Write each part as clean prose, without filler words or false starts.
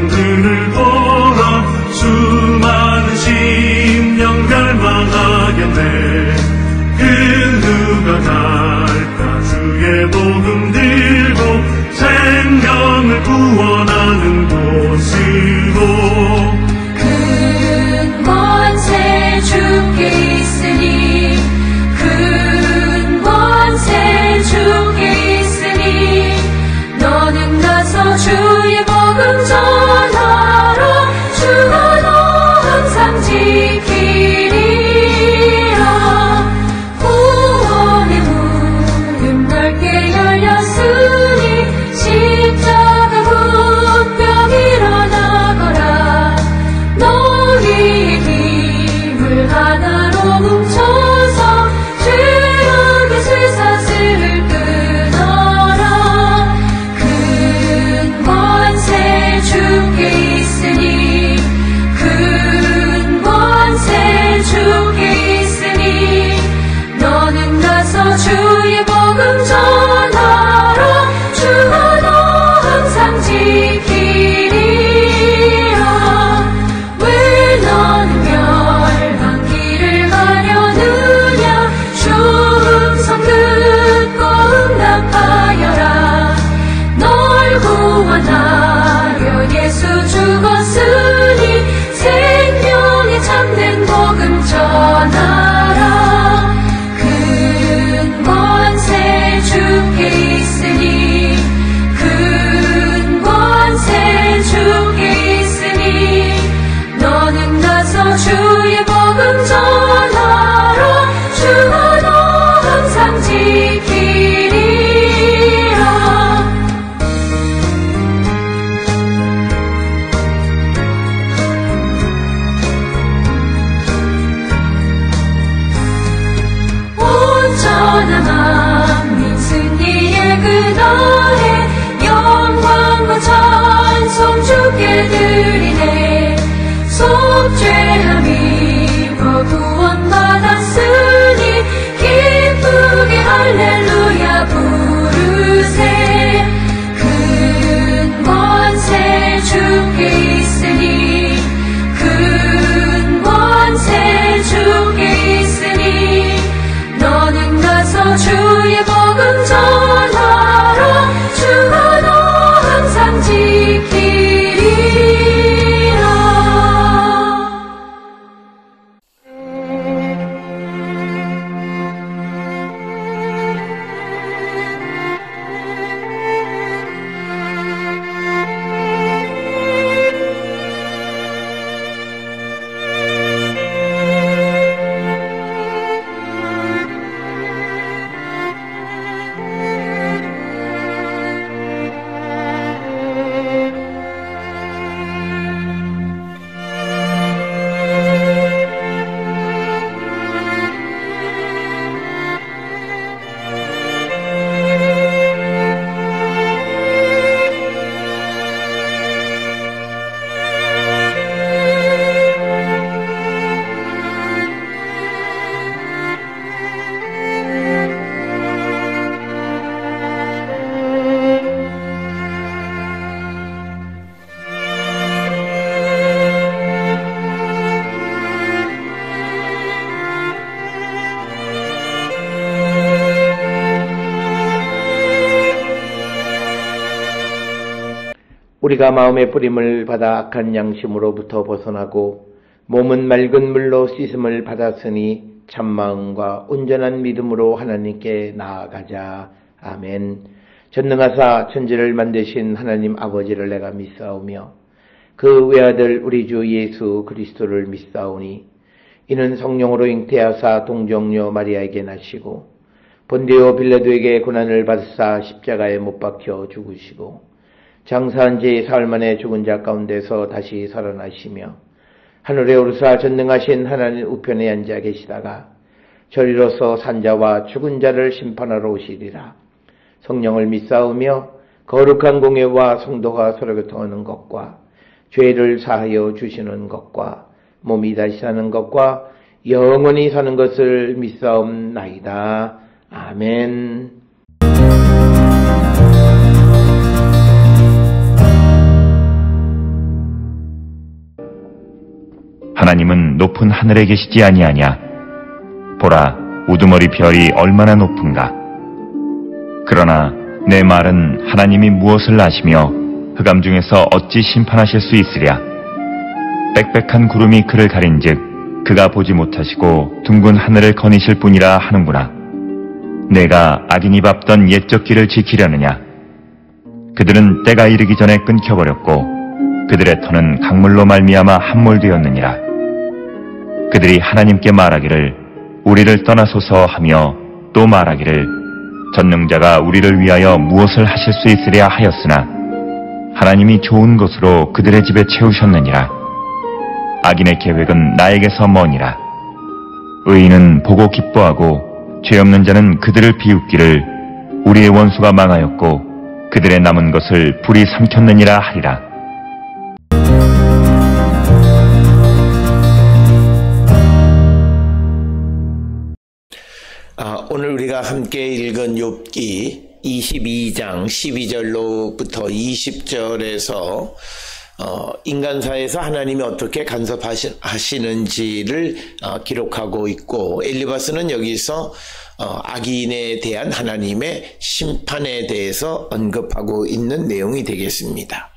하늘을 보러 수많은 심령 갈망하겠네. 그 누가 갈까 주의 복음 들고 생명을 구원하는 곳으로. 큰 권세 주께 있으니 큰 권세 주께 있으니 너는 가서 주의 복음 전하라. 주가 너 항상 지키리라. 구원의 문 넓게 열렸으니 십자가 분명 일어나거라. 너희의 힘을 하나로 뭉쳐서 죄악의 쇠사슬을 끊어라. 큰 권세 주께 있으니 큰 권세 주께 있으니 너는 가서 주의 복음 전하라. 주가 너 항상 지키리라. 왜 너는 멸망길을 가려느냐. 주 음성 듣고 응답하여라. 널 구원하려 예수 죽었으니 생명의 참된 복음 전하라. 큰 권세 주께 있으니 큰 권세 주께 있으니 너는 가서 주의 복음 전하라. 주가 너 항상 지키리라. 온전한 만민 승리의 그날에 영광과 찬송 주께 드리네. 속죄함이 구원받았으니 기쁘게 할렐루야 부르세. 큰 권세 주께 있으니 큰 권세 주께 있으니 너는 가서 주의 복음 전하라. 주가 너 항상 지키리라. 우리가 마음의 뿌림을 받아 악한 양심으로부터 벗어나고 몸은 맑은 물로 씻음을 받았으니 참마음과 온전한 믿음으로 하나님께 나아가자. 아멘. 전능하사 천지를 만드신 하나님 아버지를 내가 믿사오며 그 외아들 우리 주 예수 그리스도를 믿사오니 이는 성령으로 잉태하사 동정녀 마리아에게 나시고 본디오 빌라도에게 고난을 받으사 십자가에 못 박혀 죽으시고 장사한 지 사흘 만에 죽은 자 가운데서 다시 살아나시며 하늘에 오르사 전능하신 하나님 우편에 앉아 계시다가 저리로서 산자와 죽은 자를 심판하러 오시리라. 성령을 믿사오며 거룩한 공예와 성도가 서로 교통하는 것과 죄를 사하여 주시는 것과 몸이 다시 사는 것과 영원히 사는 것을 믿사옵나이다. 아멘. 하나님은 높은 하늘에 계시지 아니하냐. 보라, 우두머리 별이 얼마나 높은가. 그러나 내 말은 하나님이 무엇을 아시며 흑암 중에서 어찌 심판하실 수 있으랴. 빽빽한 구름이 그를 가린즉 그가 보지 못하시고 둥근 하늘을 거니실 뿐이라 하는구나. 내가 악인이 밟던 옛적 길을 지키려느냐. 그들은 때가 이르기 전에 끊겨버렸고 그들의 터는 강물로 말미암아 함몰되었느니라. 그들이 하나님께 말하기를 우리를 떠나소서 하며 또 말하기를 전능자가 우리를 위하여 무엇을 하실 수 있으랴 하였으나 하나님이 좋은 것으로 그들의 집에 채우셨느니라. 악인의 계획은 나에게서 머니라. 의인은 보고 기뻐하고 죄 없는 자는 그들을 비웃기를 우리의 원수가 망하였고 그들의 남은 것을 불이 삼켰느니라 하리라. 오늘 우리가 함께 읽은 욥기 22장 12절로부터 20절에서 인간사에서 하나님이 어떻게 간섭하시는지를 기록하고 있고, 엘리바스는 여기서 악인에 대한 하나님의 심판에 대해서 언급하고 있는 내용이 되겠습니다.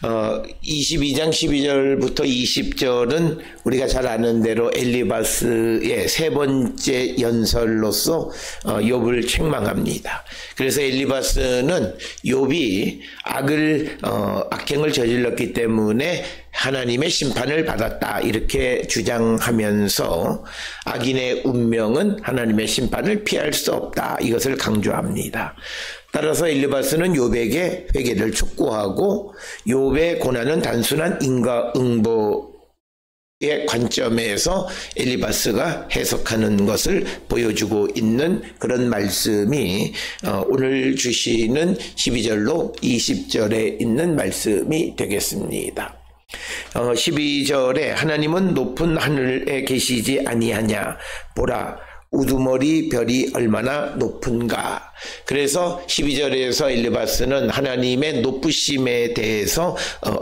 22장 12절부터 20절은 우리가 잘 아는 대로 엘리바스의 세 번째 연설로서 욥을 책망합니다. 그래서 엘리바스는 욥이 악행을 저질렀기 때문에 하나님의 심판을 받았다 이렇게 주장하면서 악인의 운명은 하나님의 심판을 피할 수 없다 이것을 강조합니다. 따라서 엘리바스는 욥에게 회개를 촉구하고 욥의 고난은 단순한 인과응보의 관점에서 엘리바스가 해석하는 것을 보여주고 있는 그런 말씀이 오늘 주시는 12절로 20절에 있는 말씀이 되겠습니다. 12절에 하나님은 높은 하늘에 계시지 아니하냐. 보라, 우두머리 별이 얼마나 높은가. 그래서 12절에서 엘리바스는 하나님의 높으심에 대해서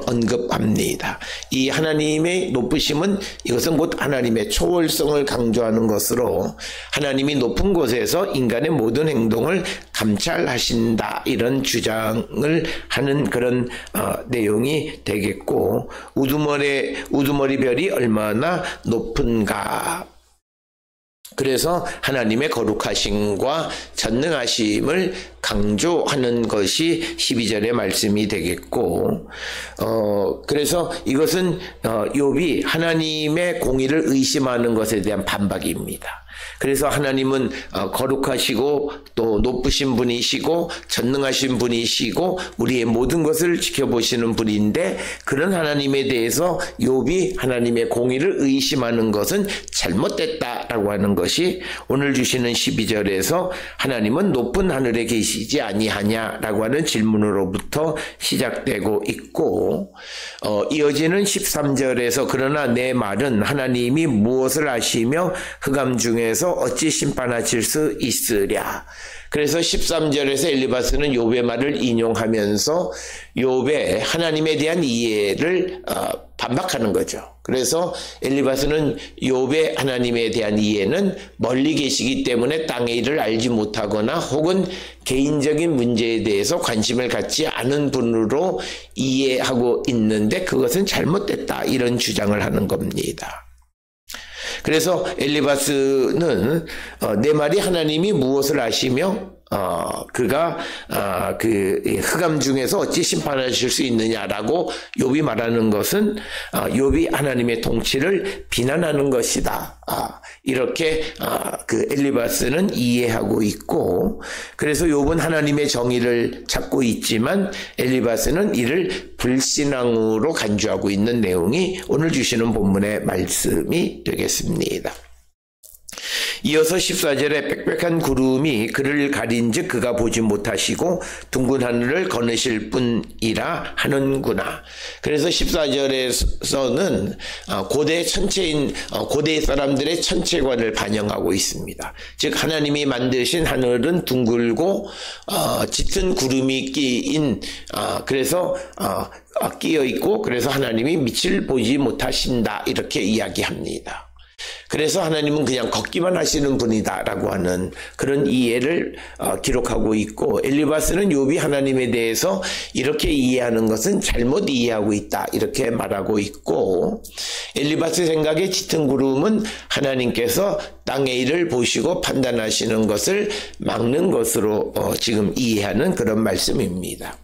언급합니다. 이 하나님의 높으심은 이것은 곧 하나님의 초월성을 강조하는 것으로 하나님이 높은 곳에서 인간의 모든 행동을 감찰하신다 이런 주장을 하는 그런 내용이 되겠고, 우두머리 별이 얼마나 높은가. 그래서 하나님의 거룩하심과 전능하심을 강조하는 것이 12절의 말씀이 되겠고, 그래서 이것은 욥이 하나님의 공의를 의심하는 것에 대한 반박입니다. 그래서 하나님은 거룩하시고 또 높으신 분이시고 전능하신 분이시고 우리의 모든 것을 지켜보시는 분인데, 그런 하나님에 대해서 욥이 하나님의 공의를 의심하는 것은 잘못됐다라고 하는 것이 오늘 주시는 12절에서 하나님은 높은 하늘에 계시지 아니하냐라고 하는 질문으로부터 시작되고 있고, 이어지는 13절에서 그러나 내 말은 하나님이 무엇을 아시며 흑암 중에서 어찌 심판하실 수 있으랴. 그래서 13절에서 엘리바스는 욥의 말을 인용하면서 욥의 하나님에 대한 이해를 반박하는 거죠. 그래서 엘리바스는 욥의 하나님에 대한 이해는 멀리 계시기 때문에 땅의 일을 알지 못하거나 혹은 개인적인 문제에 대해서 관심을 갖지 않은 분으로 이해하고 있는데 그것은 잘못됐다 이런 주장을 하는 겁니다. 그래서 엘리바스는 내 말이 하나님이 무엇을 아시며 그가 그 흑암 중에서 어찌 심판하실 수 있느냐라고 욥이 말하는 것은 욥이 하나님의 통치를 비난하는 것이다. 이렇게 그 엘리바스는 이해하고 있고, 그래서 욥은 하나님의 정의를 찾고 있지만 엘리바스는 이를 불신앙으로 간주하고 있는 내용이 오늘 주시는 본문의 말씀이 되겠습니다. 이어서 14절에 빽빽한 구름이 그를 가린즉 그가 보지 못하시고 둥근 하늘을 거느실 뿐이라 하는구나. 그래서 14절에서는 고대 천체인 고대 사람들의 천체관을 반영하고 있습니다. 즉 하나님이 만드신 하늘은 둥글고 짙은 구름이 끼인 그래서 끼어 있고 그래서 하나님이 빛을 보지 못하신다 이렇게 이야기합니다. 그래서 하나님은 그냥 걷기만 하시는 분이다라고 하는 그런 이해를 기록하고 있고, 엘리바스는 욥이 하나님에 대해서 이렇게 이해하는 것은 잘못 이해하고 있다 이렇게 말하고 있고, 엘리바스 생각에 짙은 구름은 하나님께서 땅의 일을 보시고 판단하시는 것을 막는 것으로 지금 이해하는 그런 말씀입니다.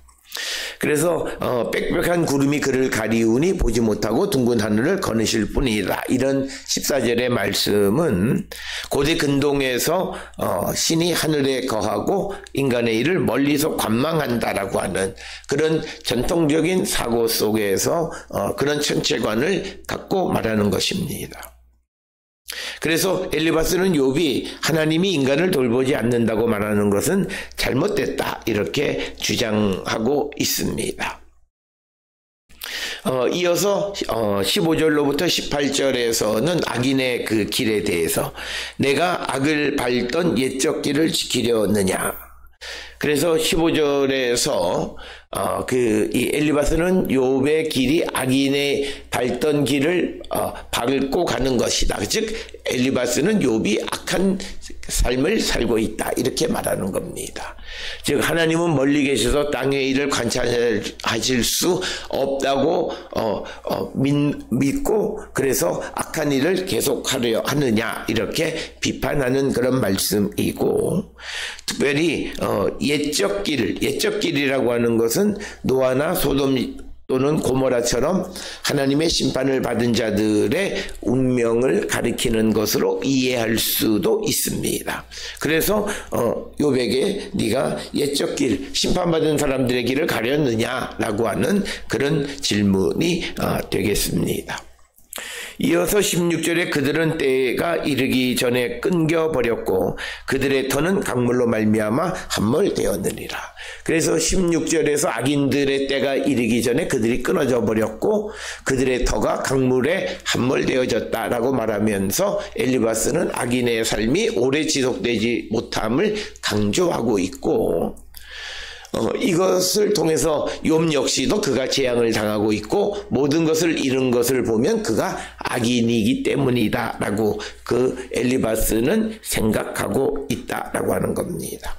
그래서 빽빽한 구름이 그를 가리우니 보지 못하고 둥근 하늘을 거느실 뿐이라, 이런 14절의 말씀은 고대 근동에서 신이 하늘에 거하고 인간의 일을 멀리서 관망한다라고 하는 그런 전통적인 사고 속에서 그런 천체관을 갖고 말하는 것입니다. 그래서 엘리바스는 욥이 하나님이 인간을 돌보지 않는다고 말하는 것은 잘못됐다 이렇게 주장하고 있습니다. 이어서 15절로부터 18절에서는 악인의 그 길에 대해서 내가 악을 밟던 옛적 길을 지키려느냐. 그래서 15절에서 이 엘리바스는 욥의 길이 악인의 밟던 길을 밟고 가는 것이다. 즉 엘리바스는 욥이 악한 삶을 살고 있다 이렇게 말하는 겁니다. 즉 하나님은 멀리 계셔서 땅의 일을 관찰하실 수 없다고 믿고 그래서 악한 일을 계속하려 하느냐 이렇게 비판하는 그런 말씀이고, 특별히 옛적 길이라고 하는 것은 노아나 소돔 또는 고모라처럼 하나님의 심판을 받은 자들의 운명을 가리키는 것으로 이해할 수도 있습니다. 그래서 욥에게 네가 옛적 길, 심판받은 사람들의 길을 가렸느냐라고 하는 그런 질문이 되겠습니다. 이어서 16절에 그들은 때가 이르기 전에 끊겨버렸고 그들의 터는 강물로 말미암아 함몰되었느니라. 그래서 16절에서 악인들의 때가 이르기 전에 그들이 끊어져 버렸고 그들의 터가 강물에 함몰되어졌다라고 말하면서 엘리바스는 악인의 삶이 오래 지속되지 못함을 강조하고 있고, 이것을 통해서 욥 역시도 그가 재앙을 당하고 있고 모든 것을 잃은 것을 보면 그가 악인이기 때문이다 라고 그 엘리바스는 생각하고 있다라고 하는 겁니다.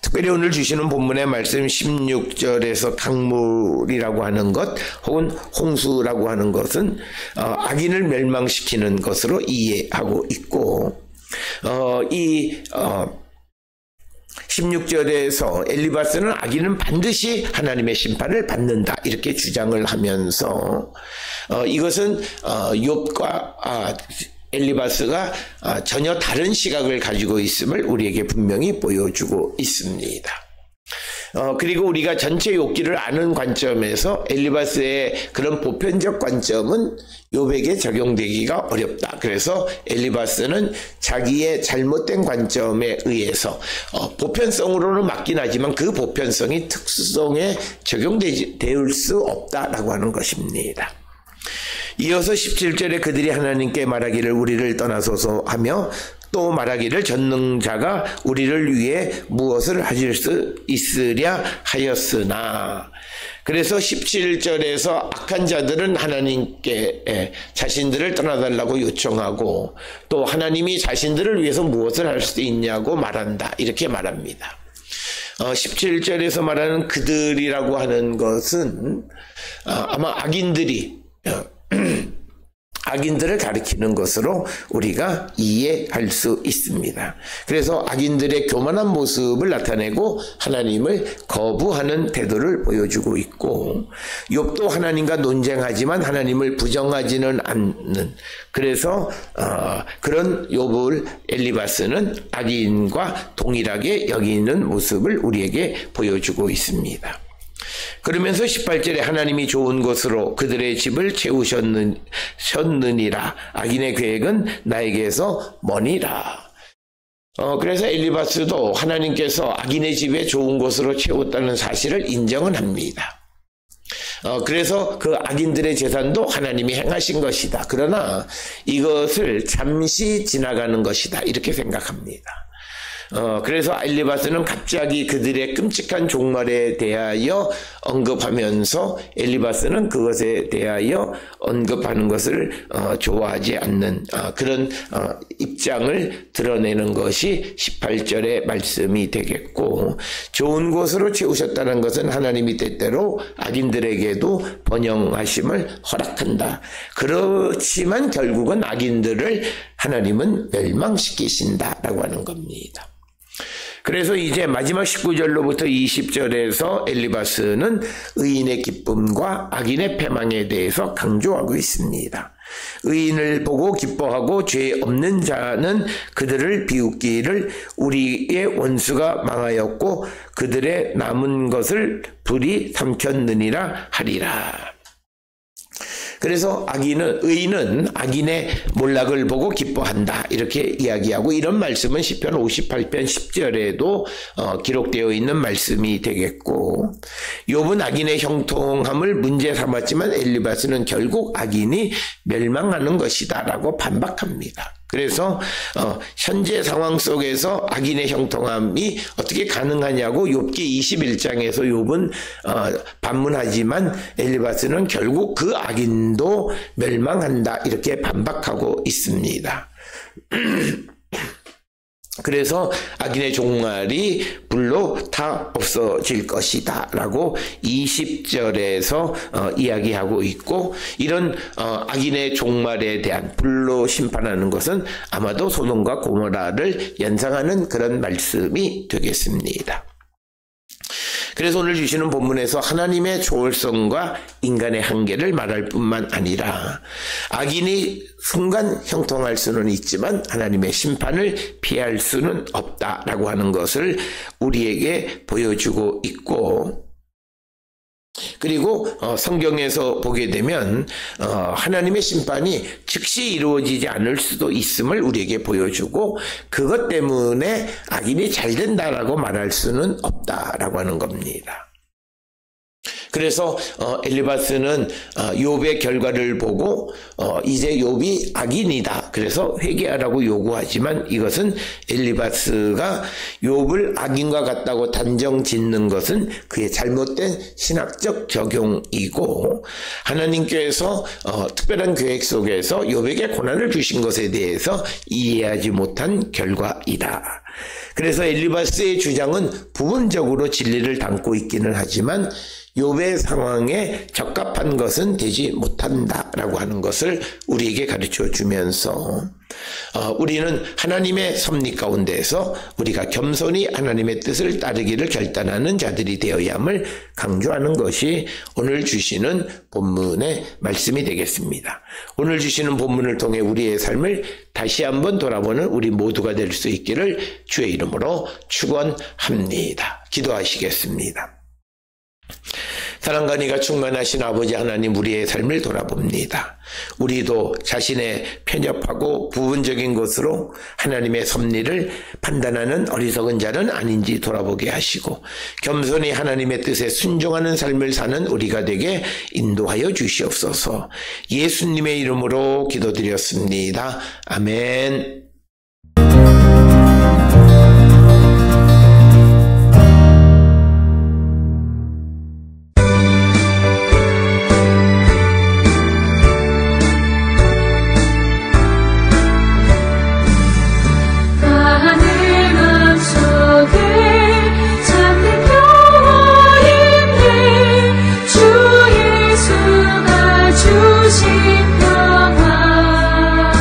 특별히 오늘 주시는 본문의 말씀 16절에서 강물이라고 하는 것 혹은 홍수라고 하는 것은 악인을 멸망시키는 것으로 이해하고 있고, 16절에서 엘리바스는 악인은 반드시 하나님의 심판을 받는다 이렇게 주장을 하면서 이것은 욥과 엘리바스가 전혀 다른 시각을 가지고 있음을 우리에게 분명히 보여주고 있습니다. 그리고 우리가 전체 욥기를 아는 관점에서 엘리바스의 그런 보편적 관점은 욥에게 적용되기가 어렵다. 그래서 엘리바스는 자기의 잘못된 관점에 의해서 보편성으로는 맞긴 하지만 그 보편성이 특수성에 적용될 수 없다라고 하는 것입니다. 이어서 17절에 그들이 하나님께 말하기를 우리를 떠나소서 하며 또 말하기를 전능자가 우리를 위해 무엇을 하실 수 있으랴 하였으나. 그래서 17절에서 악한 자들은 하나님께 자신들을 떠나달라고 요청하고 또 하나님이 자신들을 위해서 무엇을 할 수 있냐고 말한다 이렇게 말합니다. 17절에서 말하는 그들이라고 하는 것은 아마 악인들을 가리키는 것으로 우리가 이해할 수 있습니다. 그래서 악인들의 교만한 모습을 나타내고 하나님을 거부하는 태도를 보여주고 있고, 욥도 하나님과 논쟁하지만 하나님을 부정하지는 않는, 그래서 그런 욥을 엘리바스는 악인과 동일하게 여기는 모습을 우리에게 보여주고 있습니다. 그러면서 18절에 하나님이 좋은 것으로 그들의 집을 채우셨느니라. 악인의 계획은 나에게서 머니라. 그래서 엘리바스도 하나님께서 악인의 집에 좋은 곳으로 채웠다는 사실을 인정은 합니다. 그래서 그 악인들의 재산도 하나님이 행하신 것이다. 그러나 이것을 잠시 지나가는 것이다. 이렇게 생각합니다. 그래서 엘리바스는 갑자기 그들의 끔찍한 종말에 대하여 언급하면서 엘리바스는 그것에 대하여 언급하는 것을 좋아하지 않는 그런 입장을 드러내는 것이 18절의 말씀이 되겠고, 좋은 곳으로 채우셨다는 것은 하나님이 때때로 악인들에게도 번영하심을 허락한다. 그렇지만 결국은 악인들을 하나님은 멸망시키신다라고 하는 겁니다. 그래서 이제 마지막 19절로부터 20절에서 엘리바스는 의인의 기쁨과 악인의 패망에 대해서 강조하고 있습니다. 의인을 보고 기뻐하고 죄 없는 자는 그들을 비웃기를 우리의 원수가 망하였고 그들의 남은 것을 불이 삼켰느니라 하리라. 그래서 의인은 악인의 몰락을 보고 기뻐한다. 이렇게 이야기하고, 이런 말씀은 시편 58편 10절에도 기록되어 있는 말씀이 되겠고, 욥은 악인의 형통함을 문제 삼았지만 엘리바스는 결국 악인이 멸망하는 것이다 라고 반박합니다. 그래서 현재 상황 속에서 악인의 형통함이 어떻게 가능하냐고 욥기 21장에서 욥은 반문하지만 엘리바스는 결국 그 악인도 멸망한다 이렇게 반박하고 있습니다. 그래서 악인의 종말이 불로 다 없어질 것이다 라고 20절에서 이야기하고 있고, 이런 악인의 종말에 대한 불로 심판하는 것은 아마도 소돔과 고모라를 연상하는 그런 말씀이 되겠습니다. 그래서 오늘 주시는 본문에서 하나님의 초월성과 인간의 한계를 말할 뿐만 아니라 악인이 순간 형통할 수는 있지만 하나님의 심판을 피할 수는 없다라고 하는 것을 우리에게 보여주고 있고, 그리고 성경에서 보게 되면 하나님의 심판이 즉시 이루어지지 않을 수도 있음을 우리에게 보여주고, 그것 때문에 악인이 잘 된다라고 말할 수는 없다라고 하는 겁니다. 그래서 엘리바스는 욥의 결과를 보고 이제 욥이 악인이다. 그래서 회개하라고 요구하지만 이것은 엘리바스가 욥을 악인과 같다고 단정 짓는 것은 그의 잘못된 신학적 적용이고, 하나님께서 특별한 계획 속에서 욥에게 고난을 주신 것에 대해서 이해하지 못한 결과이다. 그래서 엘리바스의 주장은 부분적으로 진리를 담고 있기는 하지만 욥의 상황에 적합한 것은 되지 못한다라고 하는 것을 우리에게 가르쳐 주면서 우리는 하나님의 섭리 가운데에서 우리가 겸손히 하나님의 뜻을 따르기를 결단하는 자들이 되어야 함을 강조하는 것이 오늘 주시는 본문의 말씀이 되겠습니다. 오늘 주시는 본문을 통해 우리의 삶을 다시 한번 돌아보는 우리 모두가 될 수 있기를 주의 이름으로 축원합니다. 기도하시겠습니다. 사랑과 은혜가 충만하신 아버지 하나님, 우리의 삶을 돌아봅니다. 우리도 자신의 편협하고 부분적인 것으로 하나님의 섭리를 판단하는 어리석은 자는 아닌지 돌아보게 하시고, 겸손히 하나님의 뜻에 순종하는 삶을 사는 우리가 되게 인도하여 주시옵소서. 예수님의 이름으로 기도드렸습니다. 아멘. 주신 평화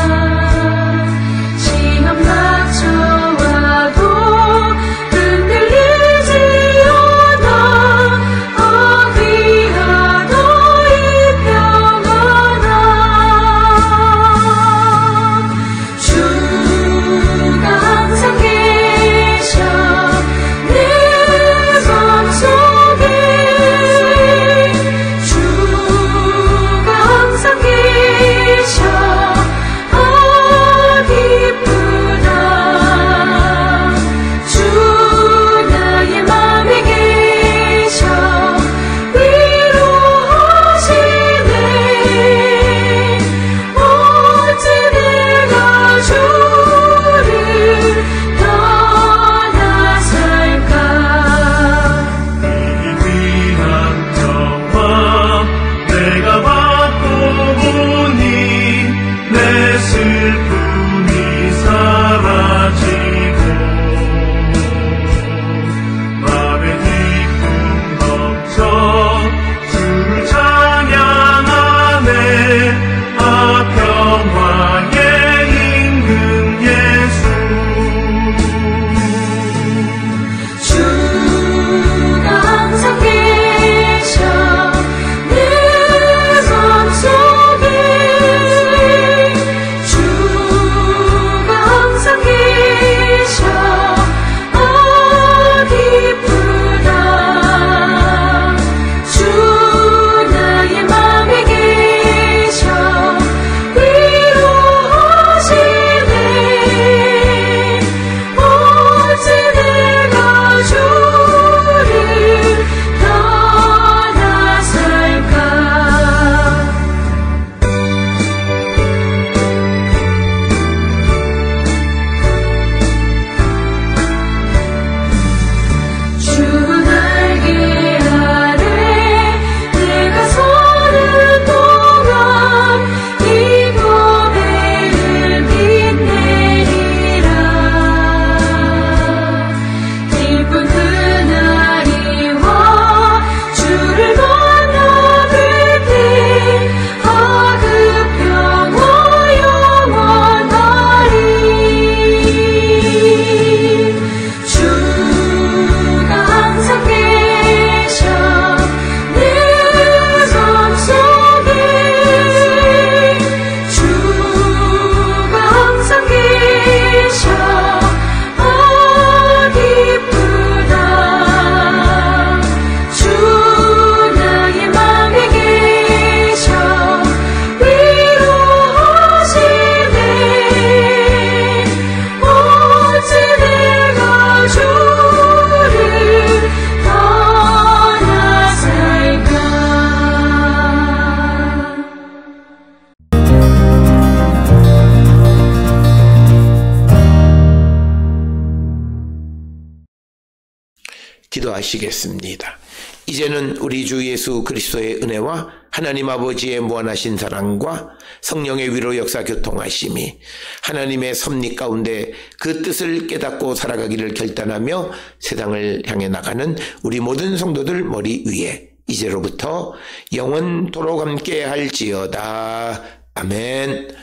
기도하시겠습니다. 이제는 우리 주 예수 그리스도의 은혜와 하나님 아버지의 무한하신 사랑과 성령의 위로 역사 교통하심이 하나님의 섭리 가운데 그 뜻을 깨닫고 살아가기를 결단하며 세상을 향해 나가는 우리 모든 성도들 머리 위에 이제로부터 영원토록 함께 할지어다. 아멘.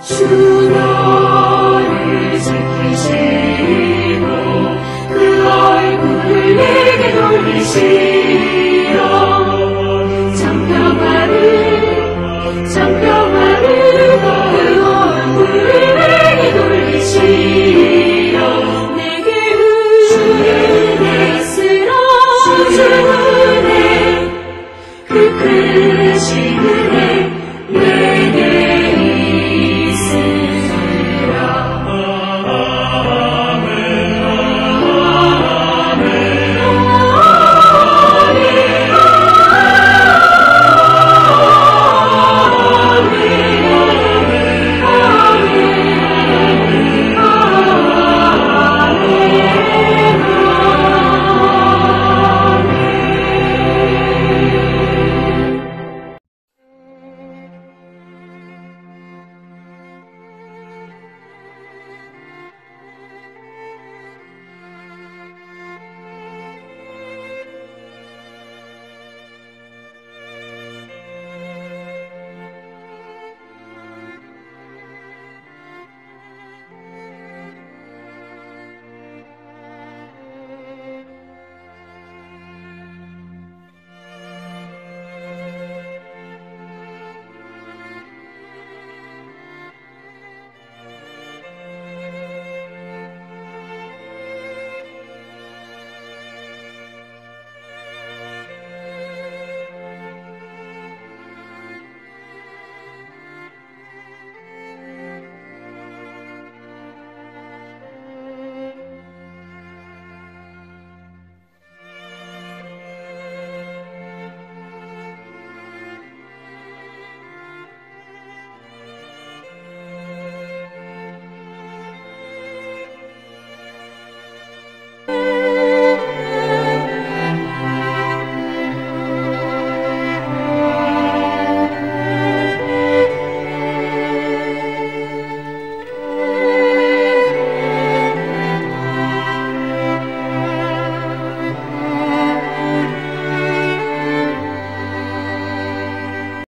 주 나를 지키시고 그 얼굴을 내게 돌리시고